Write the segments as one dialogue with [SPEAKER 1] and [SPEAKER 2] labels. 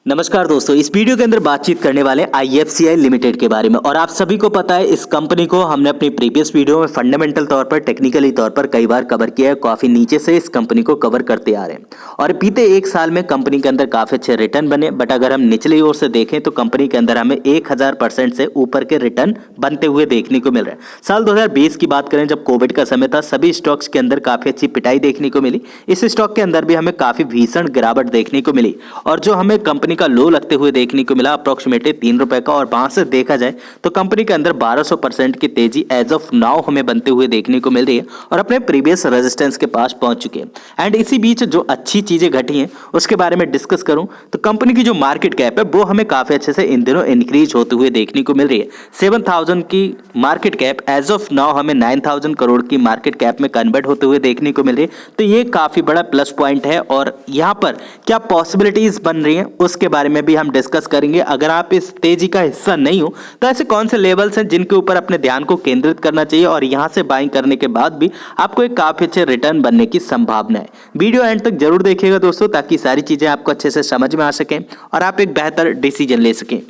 [SPEAKER 1] नमस्कार दोस्तों, इस वीडियो के अंदर बातचीत करने वाले IFCI लिमिटेड के बारे में। और आप सभी को पता है इस कंपनी को हमने अपनी प्रीवियस वीडियो में फंडामेंटल तौर पर, टेक्निकली तौर पर कई बार कवर किया है। काफी नीचे से इस कंपनी को कवर करते आ रहे हैं और बीते एक साल में कंपनी के अंदर काफी अच्छे रिटर्न बने। बट अगर हम निचली ओर से देखें तो कंपनी के अंदर हमें 1000% से ऊपर के रिटर्न बनते हुए देखने को मिल रहे हैं। साल 2020 की बात करें, जब कोविड का समय था, सभी स्टॉक्स के अंदर काफी अच्छी पिटाई देखने को मिली। इस स्टॉक के अंदर भी हमें काफी भीषण गिरावट देखने को मिली और जो हमें कंपनी का लो लगते हुए देखने को मिला अप्रोक्सीमेटली 3 रुपए का। और वहां से देखा जाए तो कंपनी के अंदर 1200% की तेजी एज ऑफ नाउ हमें बनते हुए देखने को मिल रही है और अपने प्रीवियस रेजिस्टेंस के पास पहुंच चुके हैं। एंड इसी बीच जो अच्छी चीजें घटी हैं उसके बारे में डिस्कस करूं तो कंपनी की जो मार्केट कैप है वो हमें काफी अच्छे से इन दिनों इंक्रीज होते हुए देखने को मिल रही है। 7000 की market cap as of now हमें 9000 करोड़ की मार्केट कैप में कन्वर्ट होते हुए देखने को मिल रही है। तो ये काफी बड़ा प्लस पॉइंट है और यहाँ पर क्या पॉसिबिलिटीज बन रही हैं उसके बारे में भी हम डिस्कस करेंगे। अगर आप इस तेजी का हिस्सा नहीं हो तो ऐसे कौन से लेवल्स हैं जिनके ऊपर अपने ध्यान को केंद्रित करना चाहिए और यहां से बाइंग करने के बाद भी आपको एक काफी अच्छे रिटर्न बनने की संभावना है। वीडियो एंड तक जरूर देखिएगा दोस्तों, ताकि सारी चीजें आपको अच्छे से समझ में आ सकें और आप एक बेहतर डिसीजन ले सकें।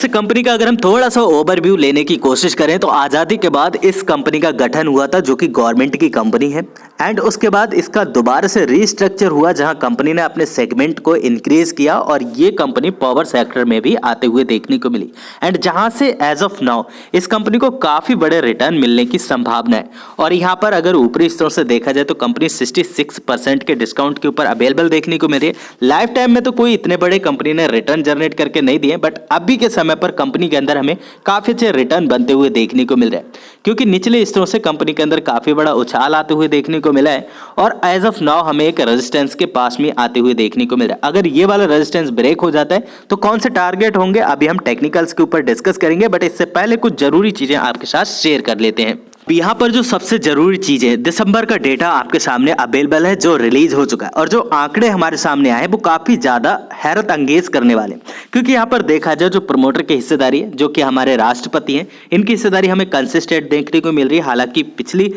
[SPEAKER 1] इस कंपनी का अगर हम थोड़ा सा ओवरव्यू लेने की कोशिश करें तो आज़ादी के बाद इस कंपनी का गठन हुआ था, जो कि गवर्नमेंट की कंपनी है। एंड उसके बाद इसका दोबारा से रीस्ट्रक्चर हुआ, जहां कंपनी ने अपने सेगमेंट को इंक्रीज किया और ये कंपनी पावर सेक्टर में भी आते हुए देखने को मिली। एंड जहां से एज ऑफ नाउ इस कंपनी को काफ़ी बड़े रिटर्न मिलने की संभावना है। और यहाँ पर अगर ऊपरी स्तरों से देखा जाए तो कंपनी 66% के डिस्काउंट के ऊपर अवेलेबल देखने को मिल रही है। लाइफ टाइम में तो कोई इतने बड़े कंपनी ने रिटर्न जनरेट करके नहीं दिए, बट अभी के समय पर कंपनी के अंदर हमें काफी अच्छे रिटर्न बनते हुए देखने को मिल रहा है, क्योंकि निचले स्तरों से कंपनी के अंदर काफी बड़ा उछाल आते हुए देखने को मिला है और एज ऑफ नाउ हमें एक रेजिस्टेंस के पास में आते हुए देखने को मिल रहा है। अगर ये वाला रेजिस्टेंस ब्रेक हो जाता है तो कौन से टारगेट होंगे अभी हम टेक्निकल्स के ऊपर डिस्कस करेंगे, बट इससे पहले कुछ जरूरी चीजें आपके साथ शेयर कर लेते हैं। यहाँ पर जो सबसे जरूरी चीज है, दिसंबर का डेटा आपके सामने अवेलेबल है जो रिलीज हो चुका है और जो आंकड़े हमारे सामने आए वो काफी ज्यादा हैरत अंगेज करने वाले, क्योंकि यहाँ पर देखा जाए जो प्रमोटर की हिस्सेदारी है, जो कि हमारे राष्ट्रपति हैं, इनकी हिस्सेदारी हमें कंसिस्टेंट देखने को मिल रही है। हालांकि पिछली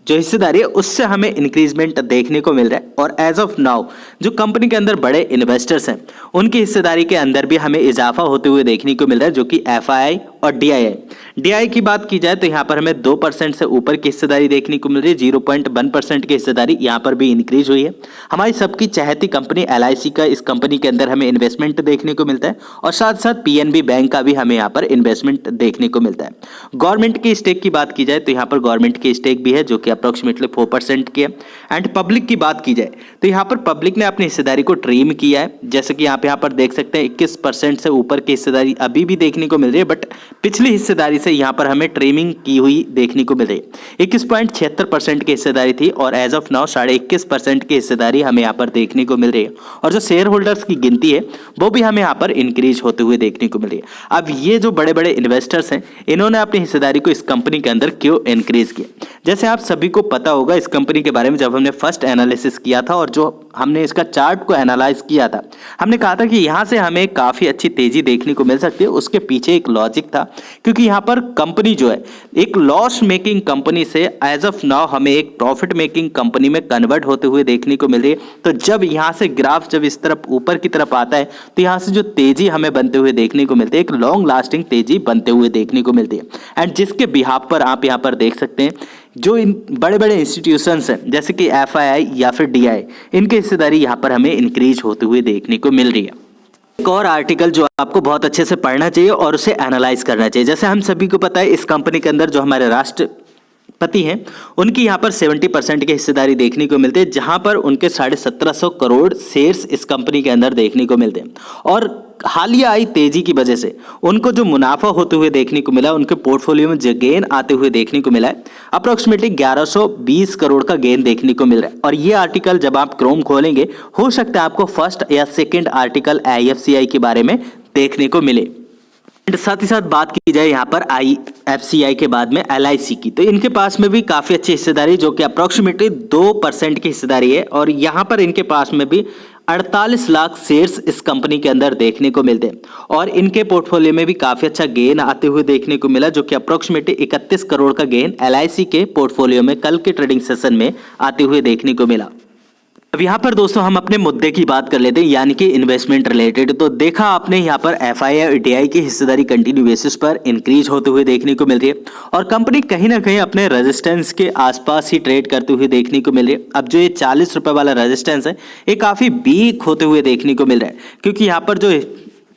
[SPEAKER 1] जो हिस्सेदारी है उससे हमें इंक्रीजमेंट देखने को मिल रहा है और एज ऑफ नाउ जो कंपनी के अंदर बड़े इन्वेस्टर्स हैं उनकी हिस्सेदारी के अंदर भी हमें इजाफा होते हुए देखने को मिल रहा है, जो कि FII और DII की बात की जाए तो यहाँ पर हमें 2% से ऊपर की हिस्सेदारी देखने को मिल रही है। 0.1% की हिस्सेदारी यहाँ पर भी इंक्रीज हुई है। हमारी सबकी चहेती कंपनी LIC का इस कंपनी के अंदर हमें इन्वेस्टमेंट देखने को मिलता है और साथ साथ PNB बैंक का भी हमें यहाँ पर इन्वेस्टमेंट देखने को मिलता है। गवर्नमेंट की स्टेक की बात की जाए तो यहाँ पर गवर्नमेंट की स्टेक भी है जो कि अप्रोक्सीमेटली 4% की है। एंड पब्लिक की बात की जाए तो यहाँ पर पब्लिक ने अपनी हिस्सेदारी को ट्रिम किया है, जैसे कि यहाँ पर देख सकते हैं 21% से ऊपर की हिस्सेदारी अभी भी देखने को मिल रही है, बट पिछली हिस्सेदारी से यहाँ पर हमें ट्रिमिंग की हुई देखने को मिल रही है। 21.76% की हिस्सेदारी थी और एज ऑफ नाउ 21.5% की हिस्सेदारी हमें यहाँ पर देखने को मिल रही है और जो शेयर होल्डर्स की गिनती है वो भी हमें यहाँ पर इंक्रीज होते हुए देखने को मिल रही है। अब ये जो बड़े बड़े इन्वेस्टर्स हैं इन्होंने अपनी हिस्सेदारी को इस कंपनी के अंदर क्यों इंक्रीज किया, जैसे आप सभी को पता होगा इस कंपनी के बारे में जब हमने फर्स्ट एनालिसिस किया था और जो हमने इसका चार्ट को एनालाइज किया था, हमने कहा था कि यहाँ से हमें काफ़ी अच्छी तेजी देखने को मिल सकती है। उसके पीछे एक लॉजिक था, क्योंकि यहाँ पर कंपनी जो है एक लॉस मेकिंग कंपनी से एज ऑफ नाउ हमें एक प्रॉफिट मेकिंग कंपनी में कन्वर्ट होते हुए देखने को मिल रही है। तो जब यहाँ से ग्राफ जब इस तरफ ऊपर की तरफ आता है तो यहाँ से जो तेजी हमें बनते हुए देखने को मिलती है, एक लॉन्ग लास्टिंग तेजी बनते हुए देखने को मिलती है। एंड जिसके बिहाफ पर आप यहाँ पर देख सकते हैं जो इन बड़े बड़े इंस्टीट्यूशंस हैं जैसे कि FII या फिर DII, इनकी हिस्सेदारी यहाँ पर हमें इंक्रीज होते हुए देखने को मिल रही है। एक और आर्टिकल जो आपको बहुत अच्छे से पढ़ना चाहिए और उसे एनालाइज करना चाहिए, जैसे हम सभी को पता है इस कंपनी के अंदर जो हमारे राष्ट्रपति हैं उनकी यहाँ पर 70% की हिस्सेदारी देखने को मिलती है, जहाँ पर उनके 1750 करोड़ शेयर्स इस कंपनी के अंदर देखने को मिलते हैं। और हालिया आई तेजी की वजह से उनको जो मुनाफा होते हुए देखने को मिला, उनके पोर्टफोलियो में जो गेन आते हुए देखने को मिला है, अप्रोक्सीमेटली 1120 करोड़ का गेन देखने को मिल रहा है। और ये आर्टिकल जब आप क्रोम खोलेंगे हो सकता है आपको फर्स्ट या सेकंड आर्टिकल IFCI के बारे में देखने को मिले। साथ ही साथ बात की जाए यहाँ पर IFCI के बाद में LIC की, तो इनके पास में भी काफ़ी अच्छी हिस्सेदारी जो कि अप्रोक्सीमेटली 2% की हिस्सेदारी है और यहाँ पर इनके पास में भी 48 लाख शेयर्स इस कंपनी के अंदर देखने को मिलते हैं और इनके पोर्टफोलियो में भी काफ़ी अच्छा गेन आते हुए देखने को मिला, जो कि अप्रोक्सीमेटली 31 करोड़ का गेन LIC के पोर्टफोलियो में कल के ट्रेडिंग सेशन में आते हुए देखने को मिला। अब यहाँ पर दोस्तों हम अपने मुद्दे की बात कर लेते हैं, यानी कि इन्वेस्टमेंट रिलेटेड। तो देखा आपने यहाँ पर एफआई और ईटीआई की हिस्सेदारी कंटिन्यू बेसिस पर इंक्रीज होते हुए देखने को मिल रही है और कंपनी कहीं ना कहीं अपने रेजिस्टेंस के आसपास ही ट्रेड करते हुए देखने को मिल रही है। अब जो ये 40 रुपए वाला रेजिस्टेंस है ये काफी वीक होते हुए देखने को मिल रहा है, क्योंकि यहाँ पर जो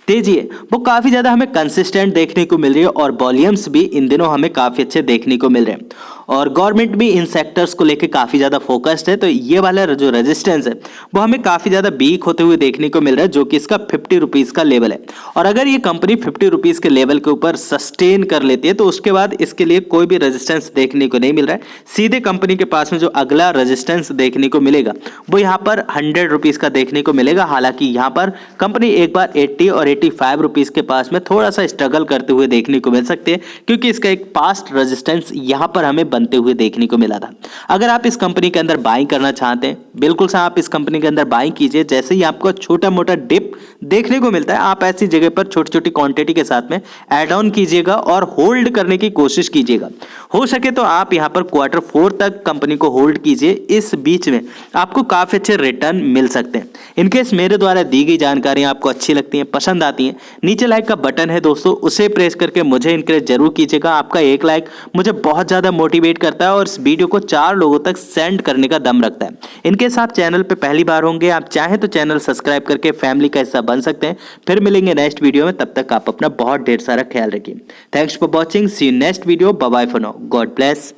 [SPEAKER 1] तेजी है वो काफी ज्यादा हमें कंसिस्टेंट देखने को मिल रही है और वॉल्यूम्स भी इन दिनों हमें काफी अच्छे देखने को मिल रहे हैं और गवर्नमेंट भी इन सेक्टर्स को लेकर काफी ज्यादा फोकस्ड है। तो ये वाला जो रेजिस्टेंस है वो हमें काफी ज्यादा वीक होते हुए देखने को मिल रहा है, जो कि इसका 50 रुपीज का लेवल है। और अगर ये कंपनी 50 रुपीज के लेवल के ऊपर सस्टेन कर लेती है तो उसके बाद इसके लिए कोई भी रेजिस्टेंस देखने को नहीं मिल रहा है। सीधे कंपनी के पास में जो अगला रेजिस्टेंस देखने को मिलेगा वो यहाँ पर 100 रुपीज का देखने को मिलेगा। हालांकि यहाँ पर कंपनी एक बार 80 और 85 रुपीज के पास में थोड़ा सा स्ट्रगल करते हुए देखने को मिल सकते हैं, क्योंकि इसका एक पास्ट रेजिस्टेंस यहाँ पर हमें बनते हुए देखने को मिला था। अगर आप इस कंपनी के अंदर बाइंग करना चाहते हैं, बिल्कुल से आप इस कंपनी के अंदर बाइंग कीजिए। जैसे ही आपको छोटा मोटा डिप देखने को मिलता है आप ऐसी जगह पर छोटी छोटी क्वांटिटी के साथ में ऐड ऑन कीजिएगा और होल्ड करने की कोशिश कीजिएगा। हो सके तो आप यहाँ पर Q4 तक कंपनी को होल्ड कीजिए, इस बीच में आपको काफी अच्छे रिटर्न मिल सकते हैं। इनकेस मेरे द्वारा दी गई जानकारी आपको अच्छी लगती है, पसंद आती है, नीचे लाइक का बटन है दोस्तों, उसे प्रेस करके मुझे इनकरेज जरूर कीजिएगा। आपका एक लाइक मुझे बहुत ज्यादा मोटिवेट करता है और इस वीडियो को 4 लोगों तक सेंड करने का दम रखता है। इनकेस आप चैनल पे पहली बार होंगे, आप चाहें तो चैनल सब्सक्राइब करके फैमिली का हिस्सा बन सकते हैं। फिर मिलेंगे नेक्स्ट वीडियो में, तब तक आप अपना बहुत ढेर सारा ख्याल रखिए। Thanks for watching, see you next video, bye bye for now, God bless.